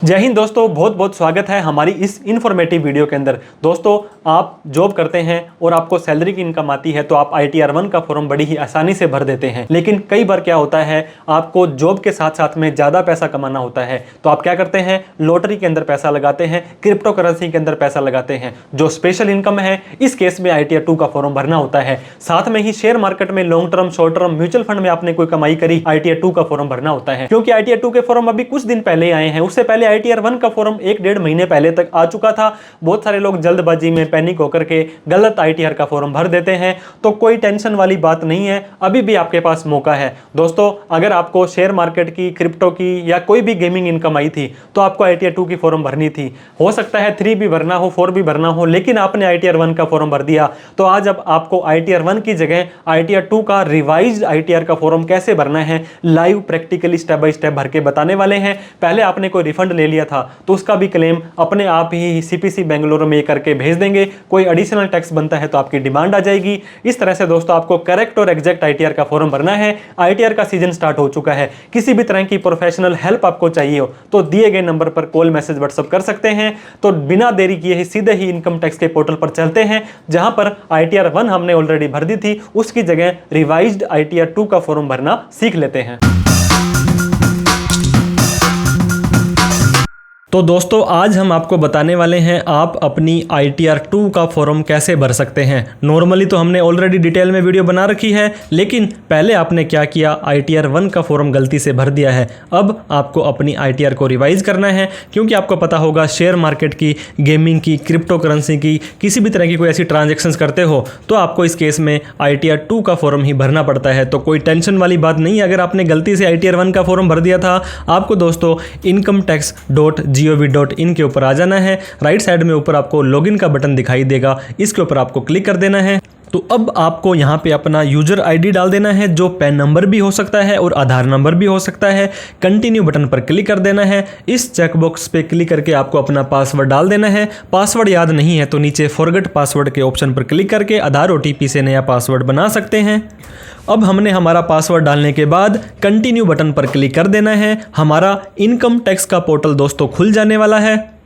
जय हिंद दोस्तों, बहुत बहुत स्वागत है हमारी इस इन्फॉर्मेटिव वीडियो के अंदर। दोस्तों, आप जॉब करते हैं और आपको सैलरी की इनकम आती है तो आप ITR 1 का फॉर्म बड़ी ही आसानी से भर देते हैं। लेकिन कई बार क्या होता है, आपको जॉब के साथ साथ में ज़्यादा पैसा कमाना होता है तो आप क्या करते हैं, लॉटरी के अंदर पैसा लगाते हैं, क्रिप्टो करेंसी के अंदर पैसा लगाते हैं। जो स्पेशल इनकम है इस केस में ITR 2 का फॉर्म भरना होता है। साथ में ही शेयर मार्केट में long term, short term, mutual fund में आपने कोई कमाई करी, ITR 2 का फॉर्म भरना होता है। क्योंकि ITR 2 के फॉर्म अभी कुछ दिन पहले आए हैं, उससे पहले ITR 1 का फॉर्म 1-1.5 महीने पहले तक आ चुका था। बहुत सारे लोग जल्दबाजी में पैनिक होकर के गलत ITR का फॉर्म भर देते हैं, तो कोई टेंशन वाली बात नहीं है, अभी भी आपके पास मौका है। दोस्तों, अगर आपको शेयर मार्केट की, क्रिप्टो की या कोई भी गेमिंग इनकम आई थी तो आपको ITR 2 की फॉर्म भरनी थी। हो सकता है 3 भी भरना हो, 4 भी भरना हो, लेकिन आपने ITR 1 का फॉर्म भर दिया। तो आज अब आपको ITR 1 की जगह ITR 2 का रिवाइज्ड ITR का फॉर्म कैसे भरना है, live practically step by step भर के बताने वाले हैं। पहले आपने कोई रिफंड ले लिया था तो उसका भी क्लेम अपने आप ही CPC बेंगलुरु में करके भेज देंगे। कोई एडिशनल टैक्स बनता है तो आपकी डिमांड आ जाएगी। इस तरह से दोस्तों आपको करेक्ट और एग्जैक्ट ITR का फॉर्म भरना है। ITR का सीजन स्टार्ट हो चुका है। किसी भी तरह की प्रोफेशनल हेल्प आपको चाहिए हो तो दिए गए नंबर पर कॉल, मैसेज, व्हाट्सएप कर सकते हैं। तो बिना देरी किए ही सीधे ही इनकम टैक्स के पोर्टल पर चलते हैं, जहां पर ITR 1 हमने ऑलरेडी भर दी थी, उसकी जगह रिवाइज्ड ITR 2 का फॉर्म भरना सीख लेते हैं। तो दोस्तों, आज हम आपको बताने वाले हैं आप अपनी ITR 2 का फॉर्म कैसे भर सकते हैं। नॉर्मली तो हमने ऑलरेडी डिटेल में वीडियो बना रखी है, लेकिन पहले आपने क्या किया, ITR 1 का फॉर्म गलती से भर दिया है। अब आपको अपनी ITR को रिवाइज करना है, क्योंकि आपको पता होगा शेयर मार्केट की, गेमिंग की, क्रिप्टो करेंसी की, किसी भी तरह की कोई ऐसी ट्रांजेक्शन्स करते हो तो आपको इस केस में ITR 2 का फॉर्म ही भरना पड़ता है। तो कोई टेंशन वाली बात नहीं है। अगर आपने गलती से ITR 1 का फॉर्म भर दिया था, आपको दोस्तों incometax.gov.in के ऊपर आ जाना है। राइट साइड में ऊपर आपको लॉगिन का बटन दिखाई देगा, इसके ऊपर आपको क्लिक कर देना है। तो अब आपको यहाँ पे अपना यूजर ID डाल देना है, जो पैन नंबर भी हो सकता है और आधार नंबर भी हो सकता है। कंटिन्यू बटन पर क्लिक कर देना है। इस चेकबॉक्स पे क्लिक करके आपको अपना पासवर्ड डाल देना है। पासवर्ड याद नहीं है तो नीचे फॉरगेट पासवर्ड के ऑप्शन पर क्लिक करके आधार OTP से नया पासवर्ड बना सकते हैं। अब हमने हमारा पासवर्ड डालने के बाद कंटिन्यू बटन पर क्लिक कर देना है। हमारा इनकम टैक्स का पोर्टल दोस्तों खुल जाने वाला है,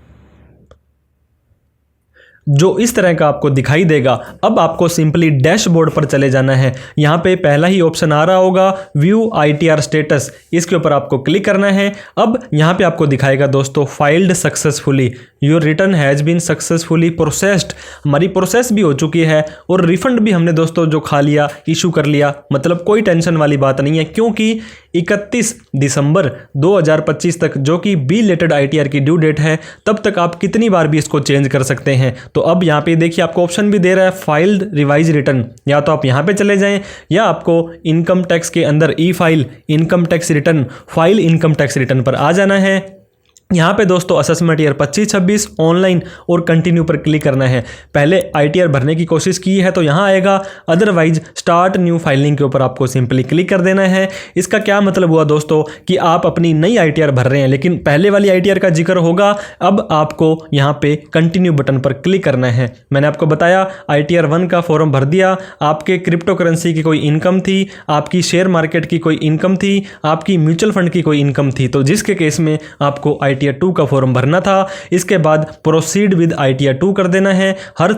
जो इस तरह का आपको दिखाई देगा। अब आपको सिंपली डैशबोर्ड पर चले जाना है। यहाँ पे पहला ही ऑप्शन आ रहा होगा, व्यू ITR स्टेटस, इसके ऊपर आपको क्लिक करना है। अब यहाँ पे आपको दिखाएगा दोस्तों, filed successfully, your return has been successfully processed. हमारी प्रोसेस भी हो चुकी है और रिफंड भी हमने दोस्तों जो खा लिया, इशू कर लिया। मतलब कोई टेंशन वाली बात नहीं है, क्योंकि 31 दिसंबर 2025 तक, जो कि बिलेटेड ITR की ड्यू डेट है, तब तक आप कितनी बार भी इसको चेंज कर सकते हैं। तो अब यहाँ पे देखिए आपको ऑप्शन भी दे रहा है, फाइल्ड रिवाइज रिटर्न। या तो आप यहाँ पे चले जाएं, या आपको इनकम टैक्स के अंदर file income tax return, file income tax return पर आ जाना है। यहाँ पे दोस्तों असेसमेंट ईयर 25-26 ऑनलाइन और कंटिन्यू पर क्लिक करना है। पहले ITR भरने की कोशिश की है तो यहाँ आएगा, अदरवाइज स्टार्ट न्यू फाइलिंग के ऊपर आपको सिंपली क्लिक कर देना है। इसका क्या मतलब हुआ दोस्तों, कि आप अपनी नई ITR भर रहे हैं, लेकिन पहले वाली ITR का जिक्र होगा। अब आपको यहाँ पे कंटिन्यू बटन पर क्लिक करना है। मैंने आपको बताया ITR 1 का फॉर्म भर दिया, आपके क्रिप्टो करेंसी की कोई इनकम थी, आपकी शेयर मार्केट की कोई इनकम थी, आपकी म्यूचुअल फंड की कोई इनकम थी, तो जिसके केस में आपको ITR 2 का फॉर्म भरना था। इसके बाद प्रोसीड विद ITR 2 कर देना है। हर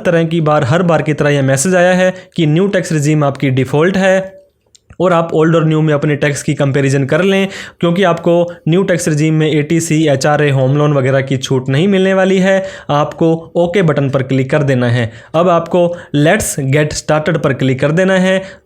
बार की तरह यह मैसेज आया है कि न्यू टैक्स रिजीम आपकी डिफ़ॉल्ट है और आप ओल्ड और न्यू में अपने टैक्स की कंपैरिजन कर लें, क्योंकि आपको न्यू टैक्स रिजीम में ATC, HRA, होम लोन वगैरह की छूट नहीं मिलने वाली है। आपको ओके बटन पर क्लिक कर देना है। अब आपको लेट्स गेट स्टार्टेड पर क्लिक कर देना है।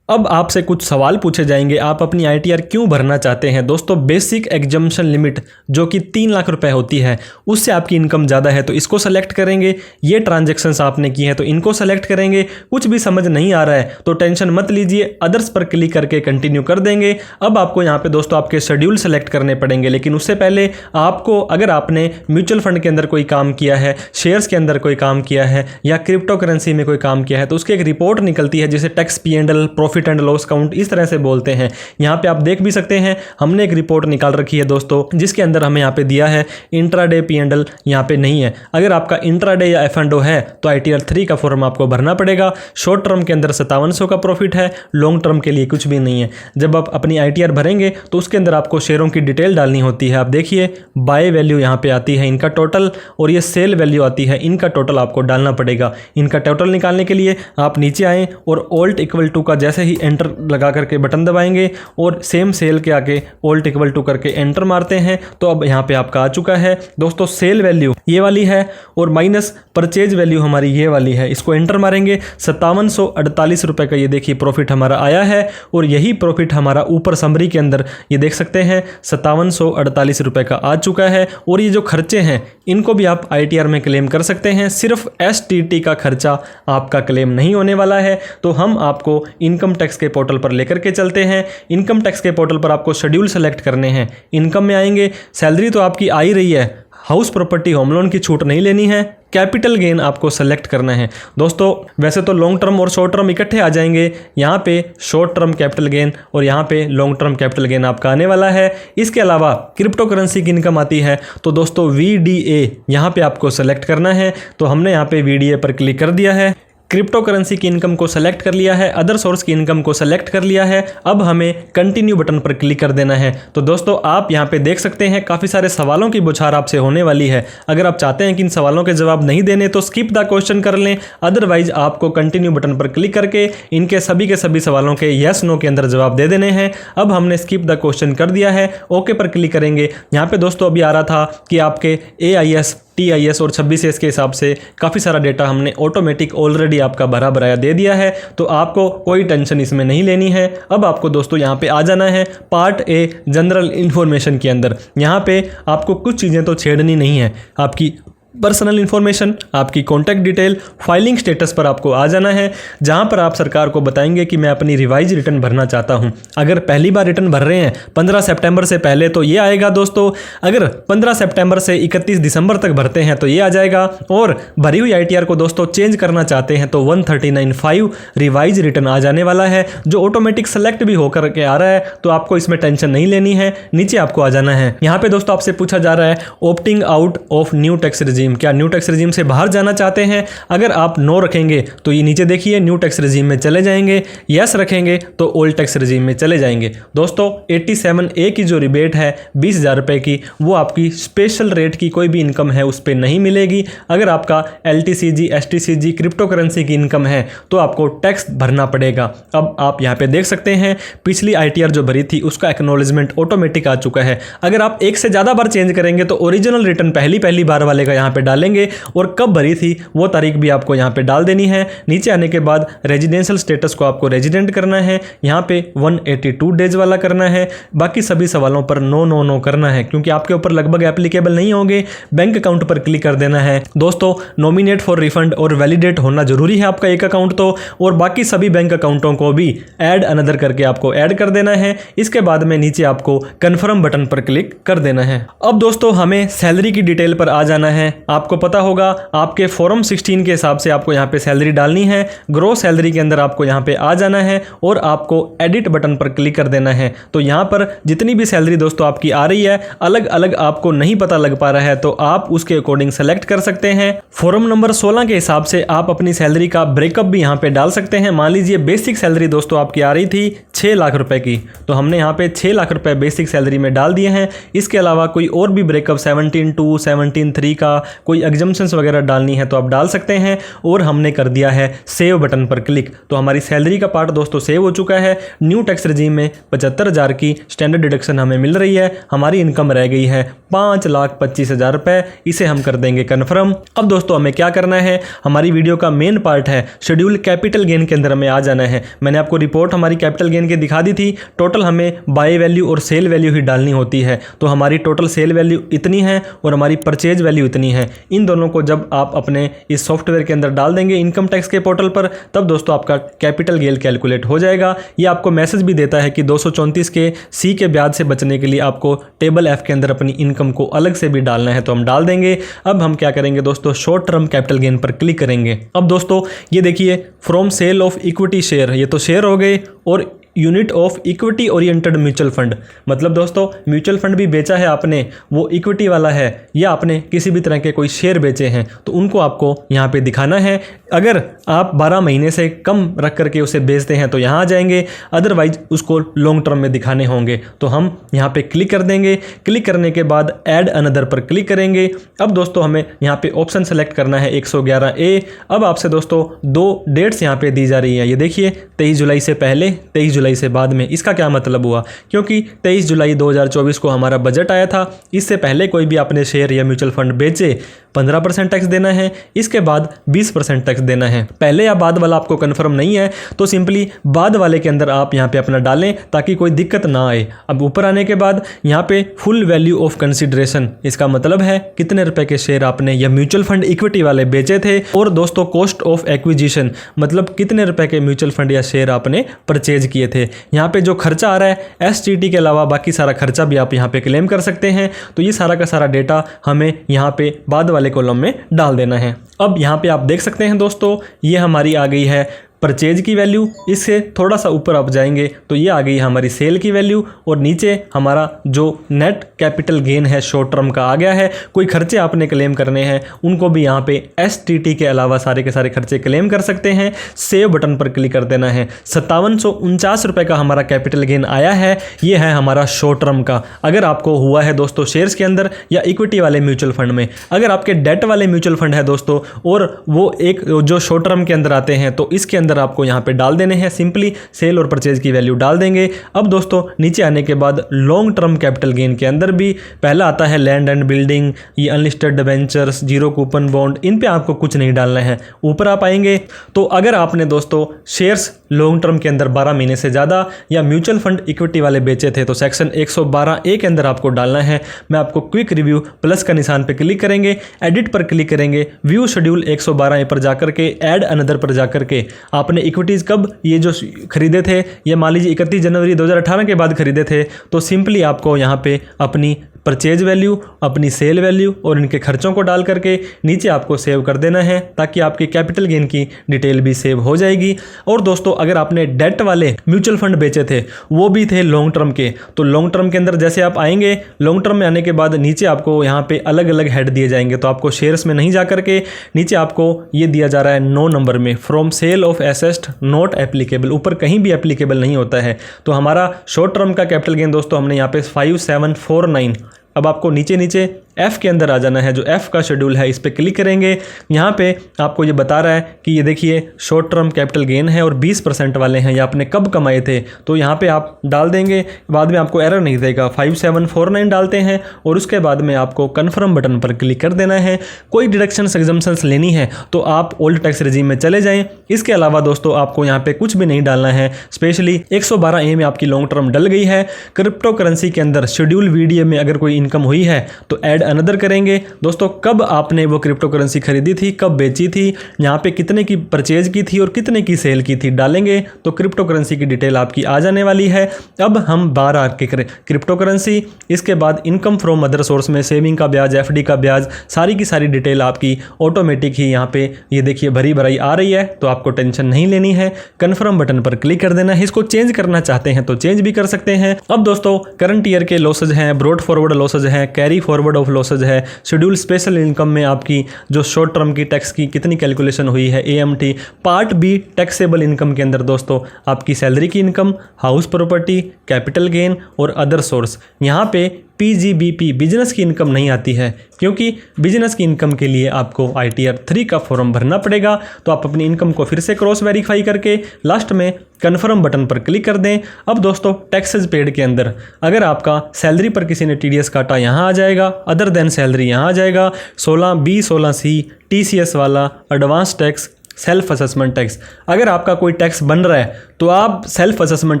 अब आपसे कुछ सवाल पूछे जाएंगे, आप अपनी ITR क्यों भरना चाहते हैं। दोस्तों, बेसिक एग्जम्पशन लिमिट जो कि 3 लाख रुपए होती है, उससे आपकी इनकम ज़्यादा है तो इसको सेलेक्ट करेंगे। ये ट्रांजैक्शंस आपने की हैं तो इनको सेलेक्ट करेंगे। कुछ भी समझ नहीं आ रहा है तो टेंशन मत लीजिए, अदर्स पर क्लिक करके कंटिन्यू कर देंगे। अब आपको यहाँ पे दोस्तों आपके शेड्यूल सेलेक्ट करने पड़ेंगे, लेकिन उससे पहले आपको, अगर आपने म्यूचुअल फंड के अंदर कोई काम किया है, शेयर्स के अंदर कोई काम किया है, या क्रिप्टो करेंसी में कोई काम किया है, तो उसकी एक रिपोर्ट निकलती है जिसे tax P&L profit and loss count इस तरह से बोलते हैं। यहाँ पे आप देख भी सकते हैं, हमने एक रिपोर्ट निकाल रखी है दोस्तों, जिसके अंदर हमें यहाँ पे दिया है इंट्राडे P&L यहाँ पे नहीं है। अगर आपका इंट्राडे या F&O है तो ITR 3 का फॉर्म आपको भरना पड़ेगा। शॉर्ट टर्म के अंदर 5700 का प्रॉफिट है, लॉन्ग टर्म के लिए कुछ भी नहीं है। जब आप अपनी ITR भरेंगे तो उसके अंदर आपको शेयरों की डिटेल डालनी होती है। आप देखिए बाय वैल्यू यहाँ पे आती है इनका टोटल, और ये सेल वैल्यू आती है, इनका टोटल आपको डालना पड़ेगा। इनका टोटल निकालने के लिए आप नीचे आएँ और ऑल्ट इक्वल टू का जैसे ही एंटर लगा करके बटन दबाएंगे और सेम सेल के आगे ऑल्ट इक्वल टू करके एंटर मारते हैं तो अब यहाँ पे आपका आ चुका है दोस्तों। सेल वैल्यू ये वाली है और माइनस परचेज वैल्यू हमारी ये वाली है। इसको एंटर मारेंगे 5748 रुपये का ये देखिए प्रॉफिट हमारा आया है, और यही प्रॉफिट हमारा ऊपर समरी के अंदर ये देख सकते हैं 5748 रुपये का आ चुका है। और ये जो खर्चे हैं इनको भी आप ITR में क्लेम कर सकते हैं। सिर्फ STT का खर्चा आपका क्लेम नहीं होने वाला है। तो हम आपको इनकम टैक्स के पोर्टल पर लेकर के चलते हैं। इनकम टैक्स के पोर्टल पर आपको शेड्यूल सेलेक्ट करने हैं। इनकम में आएंगे, सैलरी तो आपकी आ ही रही है, हाउस प्रॉपर्टी होम लोन की छूट नहीं लेनी है, कैपिटल गेन आपको सेलेक्ट करना है दोस्तों। वैसे तो लॉन्ग टर्म और शॉर्ट टर्म इकट्ठे आ जाएंगे, यहाँ पे शॉर्ट टर्म कैपिटल गेन और यहाँ पे लॉन्ग टर्म कैपिटल गेन आपका आने वाला है। इसके अलावा क्रिप्टो करेंसी की इनकम आती है तो दोस्तों VDA यहाँ पे आपको सेलेक्ट करना है। तो हमने यहाँ पे VDA पर क्लिक कर दिया है, क्रिप्टो करेंसी की इनकम को सेलेक्ट कर लिया है, अदर सोर्स की इनकम को सेलेक्ट कर लिया है। अब हमें कंटिन्यू बटन पर क्लिक कर देना है। तो दोस्तों आप यहाँ पे देख सकते हैं काफ़ी सारे सवालों की बौछार आपसे होने वाली है। अगर आप चाहते हैं कि इन सवालों के जवाब नहीं देने तो स्किप द क्वेश्चन कर लें, अदरवाइज आपको कंटिन्यू बटन पर क्लिक करके इनके सभी के सभी सवालों के येस नो के अंदर जवाब दे देने हैं। अब हमने स्किप द क्वेश्चन कर दिया है, ओके पर क्लिक करेंगे। यहाँ पे दोस्तों अभी आ रहा था कि आपके AIS TIS और 26S के हिसाब से काफ़ी सारा डेटा हमने ऑटोमेटिक ऑलरेडी आपका भरा भराया दे दिया है, तो आपको कोई टेंशन इसमें नहीं लेनी है। अब आपको दोस्तों यहाँ पे आ जाना है पार्ट A जनरल इन्फॉर्मेशन के अंदर। यहाँ पे आपको कुछ चीज़ें तो छेड़नी नहीं है, आपकी पर्सनल इन्फॉर्मेशन, आपकी कॉन्टैक्ट डिटेल, फाइलिंग स्टेटस पर आपको आ जाना है, जहां पर आप सरकार को बताएंगे कि मैं अपनी रिवाइज रिटर्न भरना चाहता हूं। अगर पहली बार रिटर्न भर रहे हैं 15 सितंबर से पहले तो ये आएगा दोस्तों। अगर 15 सितंबर से 31 दिसंबर तक भरते हैं तो ये आ जाएगा। और भरी हुई ITR को दोस्तों चेंज करना चाहते हैं तो 139.5 रिवाइज रिटर्न आ जाने वाला है, जो ऑटोमेटिक सेलेक्ट भी होकर के आ रहा है। तो आपको इसमें टेंशन नहीं लेनी है, नीचे आपको आ जाना है। यहाँ पे दोस्तों आपसे पूछा जा रहा है opting out of new tax regime, क्या न्यू टैक्स रिजीम से बाहर जाना चाहते हैं? अगर आप नो रखेंगे तो ये नीचे देखिए न्यू टैक्स रिजीम में चले जाएंगे, यस रखेंगे तो ओल्ड टैक्स रिजीम में चले जाएंगे। दोस्तों 87A की जो रिबेट है 20,000 रुपये की, वो आपकी स्पेशल रेट की कोई भी इनकम है उस पर नहीं मिलेगी। अगर आपका LTCG STCG क्रिप्टो करेंसी की इनकम है तो आपको टैक्स भरना पड़ेगा। अब आप यहाँ पे देख सकते हैं पिछली ITR जो भरी थी उसका एक्नॉलेजमेंट ऑटोमेटिक आ चुका है। अगर आप एक से ज़्यादा बार चेंज करेंगे तो ओरिजिनल रिटर्न पहली बार वाले का यहाँ पे डालेंगे और कब भरी थी वो तारीख भी आपको यहाँ पे डाल देनी है। नीचे आने के बाद रेजिडेंशियल स्टेटस को आपको रेजिडेंट करना है, यहाँ पे 182 डेज वाला करना है। बाकी सभी सवालों पर नो नो नो करना है क्योंकि आपके ऊपर लगभग एप्लीकेबल नहीं होंगे। बैंक अकाउंट पर क्लिक कर देना है। दोस्तों नॉमिनेट फॉर रिफंड और वैलिडेट होना जरूरी है आपका एक अकाउंट तो, और बाकी सभी बैंक अकाउंटों को भी ऐड अनदर करके आपको ऐड कर देना है। इसके बाद में नीचे आपको कन्फर्म बटन पर क्लिक कर देना है। अब दोस्तों हमें सैलरी की डिटेल पर आ जाना है। आपको पता होगा आपके फॉर्म 16 के हिसाब से आपको यहाँ पे सैलरी डालनी है। ग्रोस सैलरी के अंदर आपको यहाँ पे आ जाना है और आपको एडिट बटन पर क्लिक कर देना है। तो यहाँ पर जितनी भी सैलरी दोस्तों आपकी आ रही है अलग अलग आपको नहीं पता लग पा रहा है तो आप उसके अकॉर्डिंग सेलेक्ट कर सकते हैं। फॉर्म नंबर 16 के हिसाब से आप अपनी सैलरी का ब्रेकअप भी यहाँ पे डाल सकते हैं। मान लीजिए बेसिक सैलरी दोस्तों आपकी आ रही थी 6 लाख रुपए की, तो हमने यहाँ पे 6 लाख रुपए बेसिक सैलरी में डाल दिए हैं। इसके अलावा कोई और भी ब्रेकअप 17.2 17.3 का कोई एग्जम्पशंस वगैरह डालनी है तो आप डाल सकते हैं। और हमने कर दिया है सेव बटन पर क्लिक, तो हमारी सैलरी का पार्ट दोस्तों सेव हो चुका है। न्यू टैक्स रिजीम में 75,000 की स्टैंडर्ड डिडक्शन हमें मिल रही है। हमारी इनकम रह गई है 5,25,000 रुपए, इसे हम कर देंगे कन्फर्म। अब दोस्तों हमें क्या करना है, हमारी वीडियो का मेन पार्ट है शेड्यूल कैपिटल गेन के अंदर हमें आ जाना है। मैंने आपको रिपोर्ट हमारी कैपिटल गेन की दिखा दी थी। टोटल हमें बाय वैल्यू और सेल वैल्यू ही डालनी होती है। तो हमारी टोटल सेल वैल्यू इतनी है और हमारी परचेज वैल्यू इतनी है। हैं, इन दोनों को जब आप अपने इस सॉफ्टवेयर के अंदर डाल देंगे इनकम टैक्स के पोर्टल पर, तब दोस्तों आपका कैपिटल गेन कैलकुलेट हो जाएगा। ये आपको मैसेज भी देता है कि 234 के सी के ब्याज से बचने के लिए आपको टेबल एफ के अंदर अपनी इनकम को अलग से भी डालना है, तो हम डाल देंगे। अब हम क्या करेंगे दोस्तों, शॉर्ट टर्म कैपिटल गेन पर क्लिक करेंगे। अब दोस्तों ये देखिए, from sale of equity share, ये तो शेयर हो गए, और unit of equity oriented mutual fund, मतलब दोस्तों म्यूचुअल फंड भी बेचा है आपने, वो इक्विटी वाला है, या आपने किसी भी तरह के कोई शेयर बेचे हैं, तो उनको आपको यहाँ पे दिखाना है। अगर आप 12 महीने से कम रख करके उसे बेचते हैं तो यहाँ आ जाएंगे, अदरवाइज उसको लॉन्ग टर्म में दिखाने होंगे, तो हम यहाँ पे क्लिक कर देंगे। क्लिक करने के बाद ऐड अनदर पर क्लिक करेंगे। अब दोस्तों हमें यहाँ पे ऑप्शन सेलेक्ट करना है 111A। अब आपसे दोस्तों 2 डेट्स यहाँ पे दी जा रही है, ये देखिए 23 जुलाई से पहले, 23 जुलाई से बाद में। इसका क्या मतलब हुआ, क्योंकि 23 जुलाई 2024 को हमारा बजट आया था, इससे पहले कोई भी आपने शेयर या म्यूचुअल फंड बेचे 15% टैक्स देना है, इसके बाद 20% टैक्स देना है। पहले या बाद वाला आपको कंफर्म नहीं है तो सिंपली बाद वाले के अंदर आप यहाँ पे अपना डालें ताकि कोई दिक्कत ना आए। अब ऊपर आने के बाद यहाँ पे फुल वैल्यू ऑफ कंसिडरेशन, इसका मतलब है कितने रुपए के शेयर आपने या म्यूचुअल फंड इक्विटी वाले बेचे थे, और दोस्तों कॉस्ट ऑफ एक्विजिशन, मतलब कितने रुपए के म्यूचुअल फंड या शेयर आपने परचेज किए थे। यहाँ पे जो खर्चा आ रहा है एसटीटी के अलावा बाकी सारा खर्चा भी आप यहाँ पे क्लेम कर सकते हैं। तो ये सारा का सारा डेटा हमें यहाँ पे बाद वाले कॉलम में डाल देना है। अब यहाँ पे आप देख सकते हैं दोस्तों, ये हमारी आ गई है परचेज की वैल्यू। इससे थोड़ा सा ऊपर आप जाएंगे तो ये आ गई हमारी सेल की वैल्यू, और नीचे हमारा जो नेट कैपिटल गेन है शॉर्ट टर्म का आ गया है। कोई खर्चे आपने क्लेम करने हैं उनको भी यहाँ पे एसटीटी के अलावा सारे के सारे खर्चे क्लेम कर सकते हैं। सेव बटन पर क्लिक कर देना है। 5749 रुपये का हमारा कैपिटल गेन आया है, ये है हमारा शॉर्ट टर्म का। अगर आपको हुआ है दोस्तों शेयर्स के अंदर या इक्विटी वाले म्यूचुअल फंड में, अगर आपके डेट वाले म्यूचुअल फंड है दोस्तों और वो एक जो शॉर्ट टर्म के अंदर आते हैं, तो इसके अंदर आपको यहाँ पे डाल देने हैं। सिंपली सेल और परचेज की वैल्यू डाल देंगे। अब दोस्तों नीचे आने के बाद लॉन्ग टर्म कैपिटल गेन के अंदर भी पहला आता है लैंड एंड बिल्डिंग, ये unlisted debentures, zero coupon bond, इन पे आपको कुछ नहीं डालना है। ऊपर आप आएंगे तो अगर आपने दोस्तों शेयर्स लॉन्ग टर्म के अंदर 12 महीने से ज़्यादा या म्यूचुअल फंड इक्विटी वाले बेचे थे तो सेक्शन 112A के अंदर आपको डालना है। मैं आपको क्विक रिव्यू प्लस का निशान पे क्लिक करेंगे, एडिट पर क्लिक करेंगे, व्यू शेड्यूल 112A पर जाकर के ऐड अनदर पर जाकर के आपने इक्विटीज़ कब ये जो खरीदे थे, ये मान लीजिए 31 जनवरी 2018 के बाद खरीदे थे, तो सिंपली आपको यहाँ पे अपनी परचेज वैल्यू, अपनी सेल वैल्यू और इनके खर्चों को डाल करके नीचे आपको सेव कर देना है, ताकि आपकी कैपिटल गेन की डिटेल भी सेव हो जाएगी। और दोस्तों अगर आपने डेट वाले म्यूचुअल फंड बेचे थे, वो भी थे लॉन्ग टर्म के, तो लॉन्ग टर्म के अंदर जैसे आप आएंगे, लॉन्ग टर्म में आने के बाद नीचे आपको यहाँ पे अलग अलग हेड दिए जाएंगे। तो आपको शेयर्स में नहीं जा करके नीचे आपको ये दिया जा रहा है 9 नंबर में, from sale of asset not applicable, ऊपर कहीं भी एप्लीकेबल नहीं होता है। तो हमारा शॉर्ट टर्म का कैपिटल गेन दोस्तों हमने यहाँ पे 5749। अब आपको नीचे नीचे F के अंदर आ जाना है, जो F का शेड्यूल है इस पर क्लिक करेंगे। यहाँ पे आपको ये बता रहा है कि ये देखिए शॉर्ट टर्म कैपिटल गेन है और 20% वाले हैं, ये आपने कब कमाए थे, तो यहाँ पे आप डाल देंगे। बाद में आपको एरर नहीं देगा, 5749 डालते हैं और उसके बाद में आपको कन्फर्म बटन पर क्लिक कर देना है। कोई डिडक्शन एग्जम्पशंस लेनी है तो आप ओल्ड टैक्स रेजिम में चले जाएँ। इसके अलावा दोस्तों आपको यहाँ पे कुछ भी नहीं डालना है। स्पेशली 112A में आपकी लॉन्ग टर्म डल गई है। क्रिप्टो करेंसी के अंदर शेड्यूल VDA में अगर कोई इनकम हुई है तो ऐड अनदर करेंगे। दोस्तों कब आपने वो क्रिप्टो करेंसी खरीदी थी, कब बेची थी, यहाँ पे कितने की परचेज की थी और कितने की सेल की थी डालेंगे, तो क्रिप्टो करेंसी की डिटेल आपकी आ जाने वाली है। अब हम 12 के क्रिप्टो करेंसी, इसके बाद इनकम फ्रॉम अदर सोर्स में सेविंग का ब्याज, FD का ब्याज, सारी की सारी डिटेल आपकी ऑटोमेटिक ही यहाँ पे ये देखिए भरी भराई आ रही है, तो आपको टेंशन नहीं लेनी है। कन्फर्म बटन पर क्लिक कर देना है। इसको चेंज करना चाहते हैं तो चेंज भी कर सकते हैं। अब दोस्तों करंट ईयर के लॉसेज हैं, ब्रॉड फॉरवर्ड लॉसेज हैं, कैरी फॉरवर्ड ऑफ लॉसेज है, शेड्यूल स्पेशल इनकम में आपकी जो शॉर्ट टर्म की टैक्स की कितनी कैलकुलेशन हुई है, AMT, part B taxable income के अंदर दोस्तों आपकी सैलरी की income, house property, capital gain और अदर सोर्स। यहाँ पे PGBP बिजनेस की इनकम नहीं आती है, क्योंकि बिजनेस की इनकम के लिए आपको ITR 3 का फॉर्म भरना पड़ेगा। तो आप अपनी इनकम को फिर से क्रॉस वेरीफाई करके लास्ट में कन्फर्म बटन पर क्लिक कर दें। अब दोस्तों टैक्सेस पेड के अंदर अगर आपका सैलरी पर किसी ने TDS काटा, यहाँ आ जाएगा, अदर देन सैलरी यहाँ आ जाएगा, 16B 16C TCS वाला, advance tax, self assessment tax. अगर आपका कोई टैक्स बन रहा है तो आप सेल्फ असेसमेंट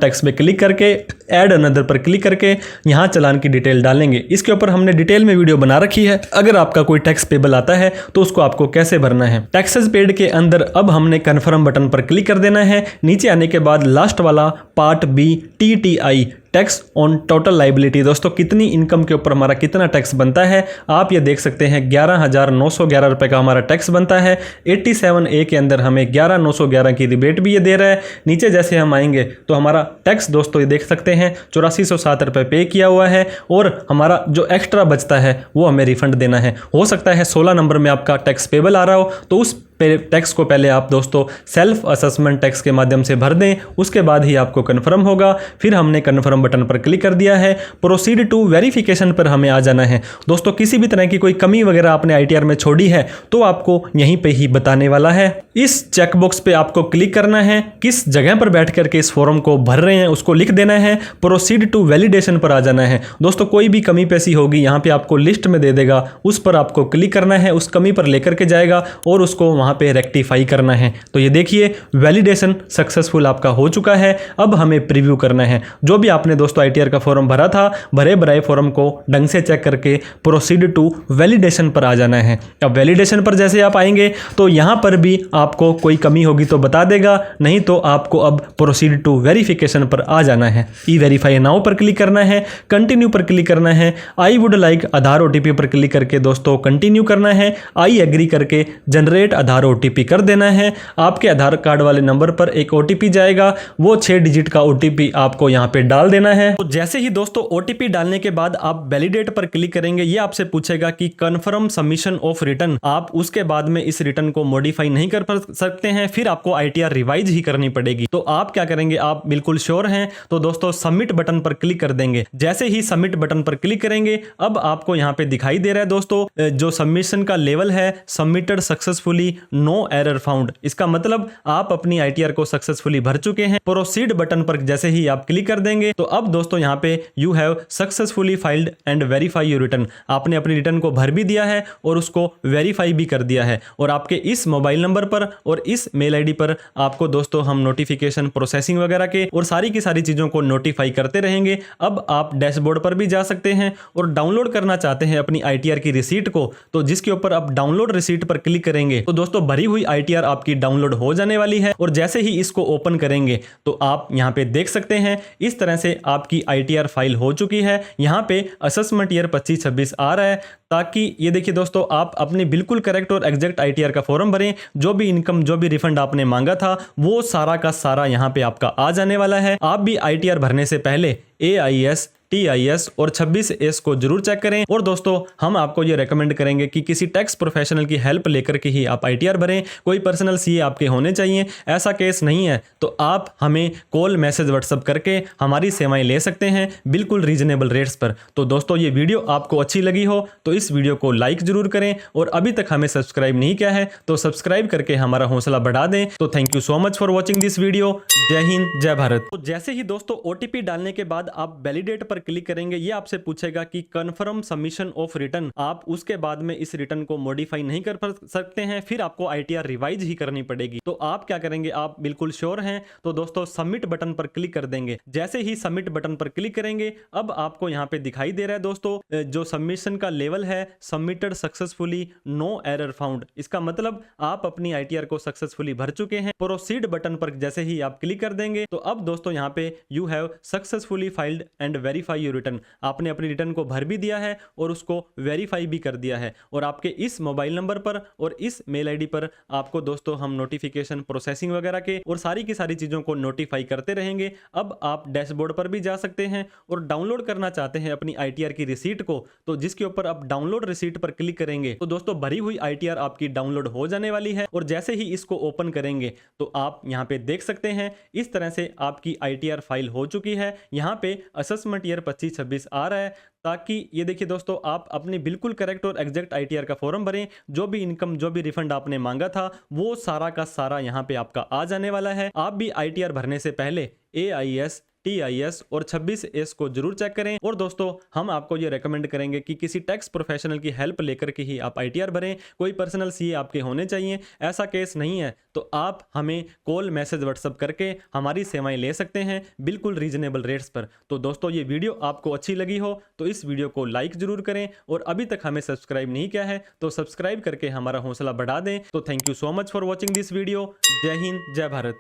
टैक्स पे क्लिक करके ऐड अनदर पर क्लिक करके यहाँ चालान की डिटेल डालेंगे। इसके ऊपर हमने डिटेल में वीडियो बना रखी है। अगर आपका कोई टैक्स पेबल आता है तो उसको आपको कैसे भरना है। टैक्सेस पेड के अंदर अब हमने कन्फर्म बटन पर क्लिक कर देना है। नीचे आने के बाद लास्ट वाला part B TTI tax on total liability, दोस्तों कितनी इनकम के ऊपर हमारा कितना टैक्स बनता है आप ये देख सकते हैं। 11,911 रुपए का हमारा टैक्स बनता है। 87A के अंदर हमें 11,911 की रिबेट भी ये दे रहा है। नीचे जैसे हम आएंगे तो हमारा टैक्स दोस्तों ये देख सकते हैं 8407 रुपये पे किया हुआ है और हमारा जो एक्स्ट्रा बचता है वो हमें रिफंड देना है। हो सकता है 16 नंबर में आपका टैक्स पेबल आ रहा हो तो उस टैक्स को पहले आप दोस्तों सेल्फ असेसमेंट टैक्स के माध्यम से भर दें, उसके बाद ही आपको कन्फर्म होगा। फिर हमने कन्फर्म बटन पर क्लिक कर दिया है। प्रोसीड टू वेरिफिकेशन पर हमें आ जाना है। दोस्तों किसी भी तरह की कोई कमी वगैरह आपने ITR में छोड़ी है तो आपको यहीं पे ही बताने वाला है। इस चेकबॉक्स पे आपको क्लिक करना है। किस जगह पर बैठ करके इस फॉर्म को भर रहे हैं उसको लिख देना है। प्रोसीड टू वैलिडेशन पर आ जाना है। दोस्तों कोई भी कमी पेशी होगी यहाँ पे आपको लिस्ट में दे देगा, उस पर आपको क्लिक करना है। उस कमी पर लेकर के जाएगा और उसको वहाँ पे रेक्टिफाई करना है। तो ये देखिए वैलिडेशन सक्सेसफुल आपका हो चुका है। अब हमें प्रीव्यू करना है। जो भी आपने दोस्तों ITR का फॉर्म भरा था, भरे भराए फॉर्म को ढंग से चेक करके प्रोसीड टू वैलिडेशन पर आ जाना है। अब वैलिडेशन पर जैसे आप आएंगे तो यहाँ पर भी आपको कोई कमी होगी तो बता देगा, नहीं तो आपको अब प्रोसीड टू वेरिफिकेशन पर आ जाना है। E-वेरीफाई नाउ पर क्लिक करना है। कंटिन्यू पर क्लिक करना है। I would like Aadhaar OTP पर क्लिक करके दोस्तों कंटिन्यू करना है। आई एग्री करके जनरेट आधार OTP कर देना है। आपके आधार कार्ड वाले नंबर पर एक OTP जाएगा, वो 6 डिजिट का OTP आपको यहाँ पे डाल देना है। तो जैसे ही दोस्तों OTP डालने के बाद आप वैलिडेट पर क्लिक करेंगे, ये आपसे पूछेगा कि कन्फर्म सबमिशन ऑफ रिटर्न। आप उसके बाद में इस रिटर्न को मॉडिफाई नहीं कर सकते हैं, फिर आपको ITR रिवाइज ही करनी पड़ेगी। तो आप क्या करेंगे, आप बिल्कुल श्योर हैं तो दोस्तों सबमिट बटन पर क्लिक कर देंगे। जैसे ही सबमिट बटन पर क्लिक करेंगे अब आपको यहाँ पे दिखाई दे रहा है दोस्तों जो सबमिशन का लेवल है submitted successfully no error found. इसका मतलब आप अपनी ITR को सक्सेसफुली भर चुके हैं। प्रोसीड बटन पर जैसे ही आप क्लिक कर देंगे तो अब दोस्तों यहाँ पे you have successfully filed and verify your return. आपने अपनी रिटर्न को भर भी दिया है और उसको वेरीफाई भी कर दिया है और आपके इस मोबाइल नंबर पर और इस मेल ID पर आपको दोस्तों हम नोटिफिकेशन प्रोसेसिंग वगैरह के और सारी की सारी चीजों को नोटिफाई करते रहेंगे। अब आप डैशबोर्ड पर भी जा सकते हैं और डाउनलोड करना चाहते हैं अपनी ITR की रिसीट को, तो जिसके ऊपर आप डाउनलोड रिसीट पर क्लिक करेंगे तो दोस्तों भरी हुई ITR आपकी डाउनलोड हो जाने वाली है। और जैसे ही इसको ओपन करेंगे तो आप यहाँ पे देख सकते हैं इस तरह से आपकी ITR फाइल हो चुकी है। यहाँ पे असेसमेंट ईयर 25-26 आ रहा है, ताकि ये देखिए दोस्तों आप अपनी बिल्कुल करेक्ट और एग्जैक्ट ITR का फॉर्म भरें। जो भी इनकम जो भी रिफंड आपने मांगा था वो सारा का सारा यहाँ पे आपका आ जाने वाला है। आप भी ITR भरने से पहले AIS TIS और 26S को जरूर चेक करें। और दोस्तों हम आपको ये रेकमेंड करेंगे कि किसी टैक्स प्रोफेशनल की हेल्प लेकर के ही आप ITR भरें। कोई पर्सनल CA आपके होने चाहिए। ऐसा केस नहीं है तो आप हमें कॉल मैसेज व्हाट्सअप करके हमारी सेवाएं ले सकते हैं बिल्कुल रीजनेबल रेट्स पर। तो दोस्तों ये वीडियो आपको अच्छी लगी हो तो इस वीडियो को लाइक जरूर करें और अभी तक हमें सब्सक्राइब नहीं किया है तो सब्सक्राइब करके हमारा हौसला बढ़ा दें। तो thank you so much for watching this video. जय हिंद, जय भारत। तो जैसे ही दोस्तों OTP डालने के बाद आप वैलिडेट पर क्लिक करेंगे, ये आपसे पूछेगा कि कन्फर्म सबमिशन ऑफ रिटर्न। आप उसके बाद में इस रिटर्न को मॉडिफाई नहीं कर सकते हैं, फिर आपको ITR रिवाइज ही करनी पड़ेगी। तो आप क्या करेंगे, आप बिल्कुल श्योर हैं तो दोस्तों सबमिट बटन पर क्लिक कर देंगे। जैसे ही सबमिट बटन पर क्लिक करेंगे अब आपको यहाँ पे दिखाई दे रहा है दोस्तों जो सबमिशन का लेवल है submitted successfully no error found. इसका मतलब आप अपनी ITR को सक्सेसफुली भर चुके हैं। प्रोसीड बटन पर जैसे ही आप क्लिक कर देंगे तो अब दोस्तों यहाँ पे you have successfully filed and verify your return. आपने अपनी रिटर्न को भर भी दिया है और उसको वेरीफाई भी कर दिया है और आपके इस मोबाइल नंबर पर और इस मेल ID पर आपको दोस्तों हम नोटिफिकेशन प्रोसेसिंग वगैरह के और सारी की सारी चीजों को नोटिफाई करते रहेंगे। अब आप डैशबोर्ड पर भी जा सकते हैं और डाउनलोड करना चाहते हैं अपनी ITR की रिसीट को, तो जिसके ऊपर आप डाउनलोड रिसीट पर क्लिक करेंगे तो दोस्तों भरी हुई ITR आपकी डाउनलोड हो जाने वाली है। और जैसे ही इसको ओपन करेंगे तो आप यहाँ पे देख सकते हैं इस तरह से आपकी ITR फाइल हो चुकी है। यहाँ पे असेसमेंट ईयर 25-26 आ रहा है, ताकि ये देखिए दोस्तों आप अपनी बिल्कुल करेक्ट और एग्जैक्ट ITR का फॉर्म भरें। जो भी इनकम जो भी रिफंड आपने मांगा था वो सारा का सारा यहाँ पे आपका आ जाने वाला है। आप भी ITR भरने से पहले AIS TIS और 26S को जरूर चेक करें। और दोस्तों हम आपको ये रेकमेंड करेंगे कि किसी टैक्स प्रोफेशनल की हेल्प लेकर के ही आप ITR भरें। कोई पर्सनल CA आपके होने चाहिए। ऐसा केस नहीं है तो आप हमें कॉल मैसेज व्हाट्सअप करके हमारी सेवाएं ले सकते हैं बिल्कुल रीजनेबल रेट्स पर। तो दोस्तों ये वीडियो आपको अच्छी लगी हो तो इस वीडियो को लाइक जरूर करें और अभी तक हमें सब्सक्राइब नहीं किया है तो सब्सक्राइब करके हमारा हौसला बढ़ा दें। तो thank you so much for watching this video. जय हिंद, जय भारत।